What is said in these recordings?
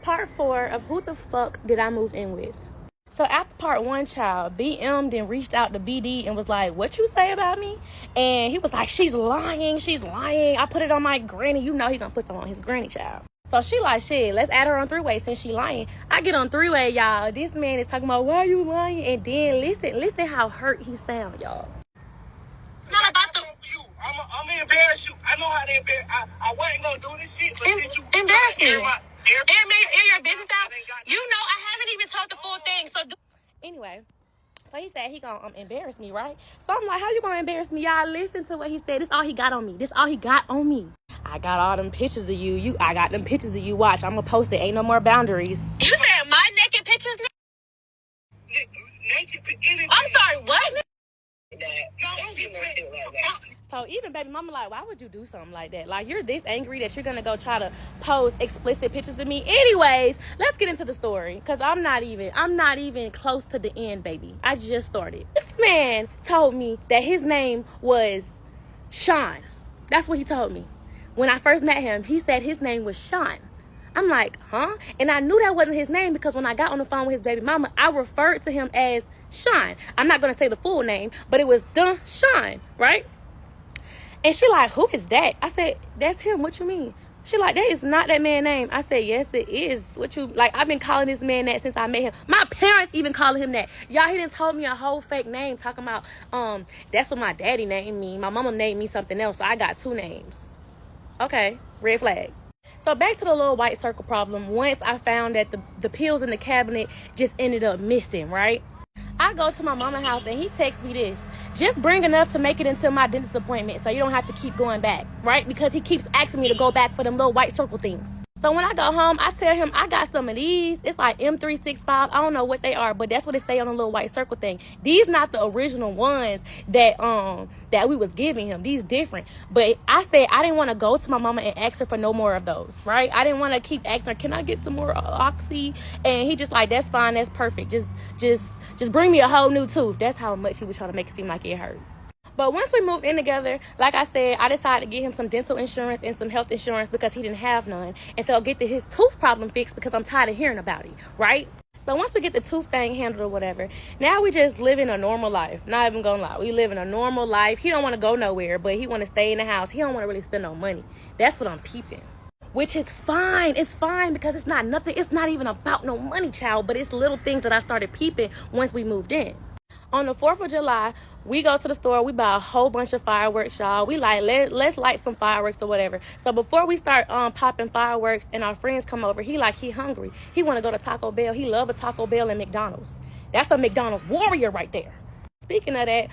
part 4 of who the fuck did I move in with. So after part 1, child, BM then reached out to BD and was like, what you say about me? And he was like, she's lying. I put it on my granny. You know he gonna put something on his granny, child. So she like, shit, let's add her on 3-way since she lying. I get on 3-way, y'all. This man is talking about, why are you lying? And then listen how hurt he sound, y'all. Not about the... I'm gonna embarrass you. I know how to embarrass. I wasn't gonna do this shit, but since you embarrass me. Air your business out. You know I haven't even told the full thing. So anyway, so he said he gonna embarrass me, right? So I'm like, how you gonna embarrass me? Y'all listen to what he said. This all he got on me. I got all them pictures of you. I got them pictures of you. Watch, I'm gonna post it. Ain't no more boundaries. You said my naked pictures? Naked. I'm sorry, what? No, so even baby mama like, why would you do something like that? Like, you're this angry that you're gonna go try to post explicit pictures of me. Anyways, let's get into the story, because I'm not even close to the end, baby. I just started. This man told me that his name was Sean. That's what he told me. When I first met him, he said his name was Sean. I'm like, huh? And I knew that wasn't his name because when I got on the phone with his baby mama, I referred to him as Sean. I'm not going to say the full name, but it was Sean, right? And she like, who is that? I said, that's him. What you mean? She like, that is not that man's name. I said, yes, it is. What you, like, I've been calling this man that since I met him. My parents even calling him that. Y'all, he done told me a whole fake name talking about, that's what my daddy named me. My mama named me something else, so I got 2 names. Okay, red flag. So back to the little white circle problem. Once I found that the pills in the cabinet just ended up missing, right? I go to my mama's house and he texts me this. Just bring enough to make it until my dentist appointment so you don't have to keep going back, right? Because he keeps asking me to go back for them little white circle things. So when I go home, I tell him I got some of these. It's like M365. I don't know what they are, but that's what it say on the little white circle thing. These not the original ones that we was giving him. These different. But I said I didn't want to go to my mama and ask her for no more of those, right? I didn't want to keep asking her, can I get some more Oxy? And he just like, that's fine, that's perfect. Just bring me a whole new tooth. That's how much he was trying to make it seem like it hurt. But once we moved in together, like I said, I decided to get him some dental insurance and some health insurance because he didn't have none. And so get his tooth problem fixed because I'm tired of hearing about it, right? So once we get the tooth thing handled or whatever, now we just living a normal life. Not even gonna lie. We living a normal life. He don't want to go nowhere, but he want to stay in the house. He don't want to really spend no money. That's what I'm peeping. Which is fine. It's fine because it's not nothing. It's not even about no money, child. But it's little things that I started peeping once we moved in. On the 4th of July, we go to the store. We buy a whole bunch of fireworks, y'all. We like, let's light some fireworks or whatever. So before we start popping fireworks and our friends come over, he hungry. He want to go to Taco Bell. He love a Taco Bell and McDonald's. That's a McDonald's warrior right there. Speaking of that,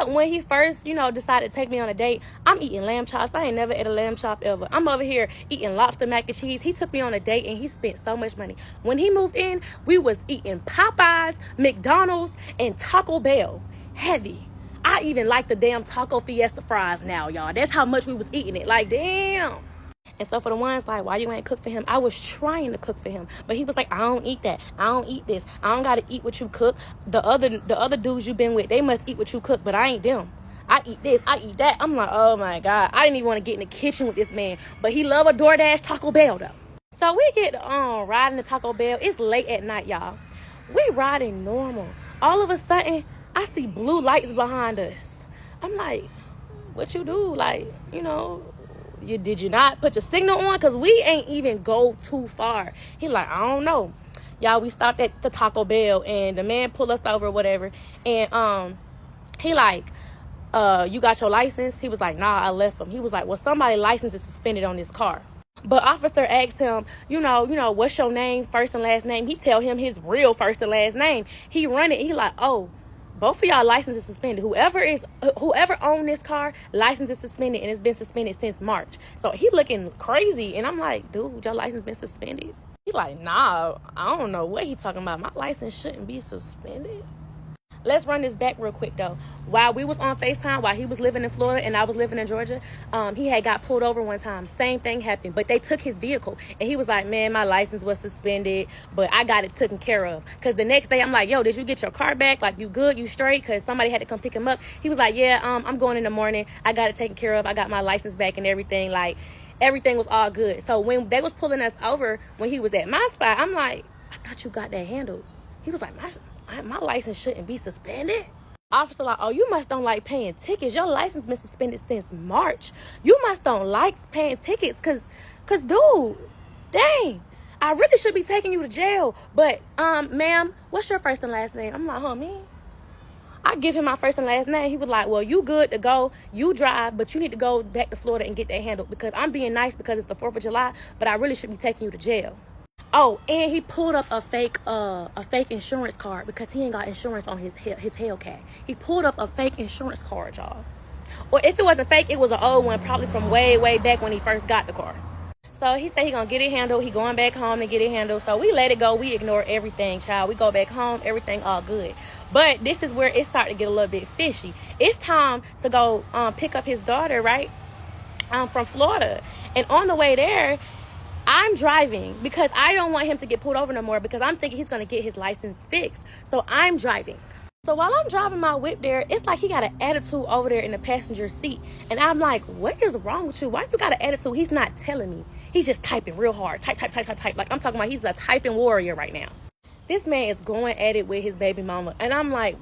when he first, decided to take me on a date, I'm eating lamb chops. I ain't never ate a lamb chop ever. I'm over here eating lobster mac and cheese. He took me on a date and he spent so much money. When he moved in, we was eating Popeyes, McDonald's, and Taco Bell. Heavy. I even like the damn Taco Fiesta fries now, y'all. That's how much we was eating it. Like, damn. And so for the ones like, why you ain't cook for him? I was trying to cook for him. But he was like, I don't eat that. I don't eat this. I don't got to eat what you cook. The other dudes you been with, they must eat what you cook, but I ain't them. I eat this. I eat that. I'm like, oh, my God. I didn't even want to get in the kitchen with this man. But he love a DoorDash Taco Bell, though. So we get riding to Taco Bell. It's late at night, y'all. We riding normal. All of a sudden, I see blue lights behind us. I'm like, what you do? Like, did you not put your signal on? Because we ain't even go too far. He like, I don't know. Y'all, we stopped at the Taco Bell and the man pulled us over or whatever. And he like, you got your license? He was like, nah, I left him. He was like, well, somebody's license is suspended on this car. But officer asked him, what's your name, first and last name? He tell him his real first and last name. He run it. He like, oh, both of y'all license is suspended. Whoever owned this car, license is suspended, and it's been suspended since March. So he looking crazy, and I'm like, dude, your license been suspended? He like, nah, I don't know what he talking about. My license shouldn't be suspended. Let's run this back real quick, though. While we was on FaceTime, while he was living in Florida and I was living in Georgia, he had got pulled over one time. Same thing happened, but they took his vehicle. And he was like, man, my license was suspended, but I got it taken care of. Because the next day, I'm like, yo, did you get your car back? Like, you good? You straight? Because somebody had to come pick him up. He was like, yeah, I'm going in the morning. I got it taken care of. I got my license back and everything. Like, everything was all good. So when they was pulling us over, when he was at my spot, I'm like, I thought you got that handled. He was like, my license shouldn't be suspended. Officer like, oh, you must don't like paying tickets. Your license been suspended since March. You must don't like paying tickets, cause dude, dang, I really should be taking you to jail. But ma'am, what's your first and last name? I'm like, me. I give him my first and last name. He was like, well, you good to go. You drive, but you need to go back to Florida and get that handled, because I'm being nice because it's the 4th of July, but I really should be taking you to jail. Oh, and he pulled up a fake insurance card because he ain't got insurance on his Hellcat. He pulled up a fake insurance card, y'all. Or if it wasn't fake, it was an old one, probably from way, way back when he first got the car. So he said he gonna get it handled. He going back home to get it handled. So we let it go. We ignore everything, child. We go back home. Everything all good. But this is where it started to get a little bit fishy. It's time to go pick up his daughter, right? From Florida. And on the way there, I'm driving because I don't want him to get pulled over no more, because I'm thinking he's going to get his license fixed. So I'm driving. So while I'm driving my whip there, it's like he got an attitude over there in the passenger seat. And I'm like, what is wrong with you? Why you got an attitude? He's not telling me. He's just typing real hard. Type. Like I'm talking about he's a typing warrior right now. This man is going at it with his baby mama. And I'm like,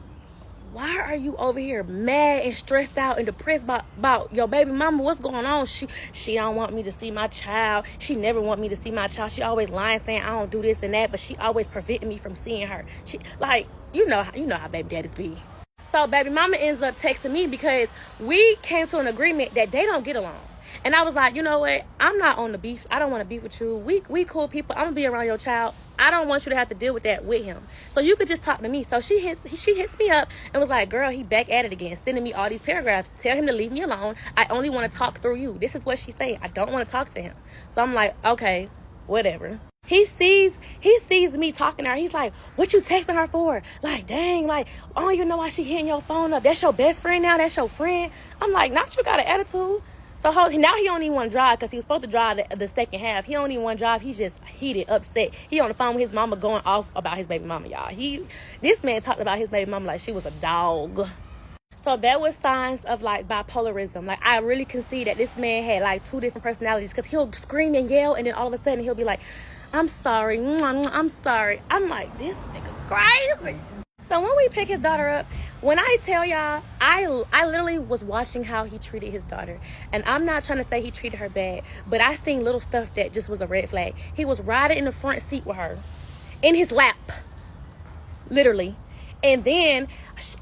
why are you over here mad and stressed out and depressed about your baby mama? What's going on? She don't want me to see my child. She never want me to see my child. She always lying, saying I don't do this and that, but she always preventing me from seeing her. She like, you know how baby daddies be. So baby mama ends up texting me because we came to an agreement that they don't get along. And I was like, you know what? I'm not on the beef. I don't want to beef with you. We cool people. I'm gonna be around your child. I don't want you to have to deal with that with him. So you could just talk to me. So she hits me up and was like, girl, he back at it again, sending me all these paragraphs. Tell him to leave me alone. I only want to talk through you. This is what she's saying. I don't want to talk to him. So I'm like, okay, whatever. He sees me talking to her. He's like, what you texting her for? Like, dang, like, I don't even know why she hitting your phone up. That's your best friend now? That's your friend? I'm like, not you got an attitude. So now he don't even want to drive, because he was supposed to drive the second half. He don't even want to drive. He's just heated, upset. He on the phone with his mama going off about his baby mama, y'all. This man talked about his baby mama like she was a dog. So there was signs of like bipolarism. Like I really can see that this man had like 2 different personalities, because he'll scream and yell, and then all of a sudden he'll be like, I'm sorry. I'm sorry. I'm like, this nigga crazy. So when we pick his daughter up, when I tell y'all, I literally was watching how he treated his daughter. And I'm not trying to say he treated her bad, but I seen little stuff that just was a red flag. He was riding in the front seat with her, in his lap, literally. And then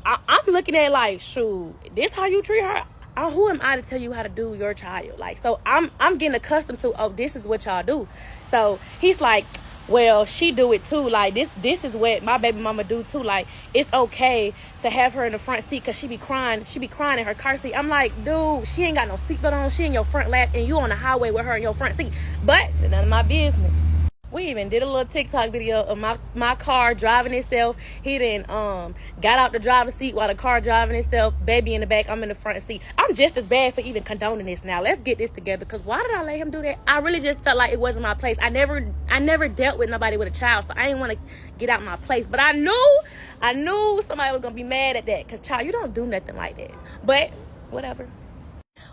I'm looking at it like, shoot, this how you treat her? Who am I to tell you how to do your child? Like, so I'm getting accustomed to, oh, this is what y'all do. So he's like, well, she do it too. Like this is what my baby mama do too. Like, it's okay to have her in the front seat because she be crying in her car seat. I'm like, dude, she ain't got no seatbelt on. She in your front lap and you on the highway with her in your front seat. But none of my business. We even did a little TikTok video of my car driving itself. He then got out the driver's seat while the car driving itself. Baby in the back, I'm in the front seat. I'm just as bad for even condoning this now. Let's get this together, because why did I let him do that? I really just felt like it wasn't my place. I never dealt with nobody with a child, so I didn't want to get out my place. But I knew somebody was gonna be mad at that, because child, you don't do nothing like that. But whatever.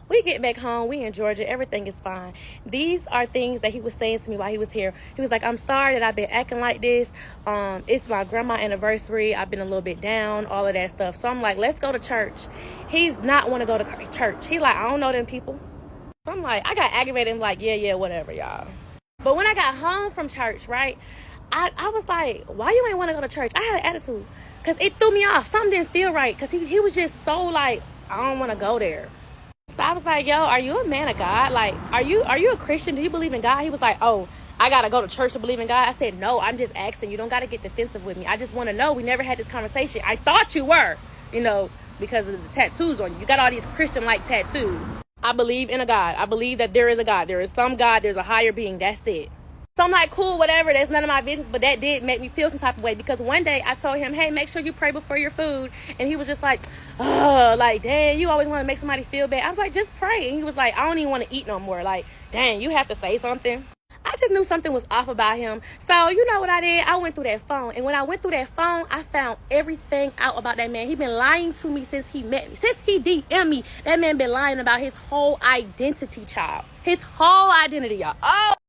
We get back home. We in Georgia. Everything is fine. These are things that he was saying to me while he was here. He was like, I'm sorry that I've been acting like this. It's my grandma's anniversary. I've been a little bit down, all of that stuff. So I'm like, let's go to church. He's not want to go to church. He's like, I don't know them people. So I'm like, I got aggravated. I'm like, yeah, whatever, y'all. But when I got home from church, right, I was like, why you ain't want to go to church? I had an attitude, because it threw me off. Something didn't feel right, because he was just so like, I don't want to go there. So I was like, yo, are you a man of God? Like, are you a Christian? Do you believe in God? He was like, oh, I got to go to church to believe in God. I said, no, I'm just asking. You don't got to get defensive with me. I just want to know. We never had this conversation. I thought you were, because of the tattoos on you. You got all these Christian-like tattoos. I believe in a God. I believe that there is a God. There is some God. There's a higher being. That's it. So I'm like, cool, whatever. That's none of my business. But that did make me feel some type of way, because one day I told him, hey, make sure you pray before your food. And he was just like, oh, like, dang, you always want to make somebody feel bad. I was like, just pray. And he was like, I don't even want to eat no more. Like, dang, you have to say something. I just knew something was off about him. So you know what I did? I went through that phone, and when I went through that phone, I found everything out about that man. He been lying to me since he met me, since he DM'd me. That man been lying about his whole identity, child. His whole identity, y'all. Oh.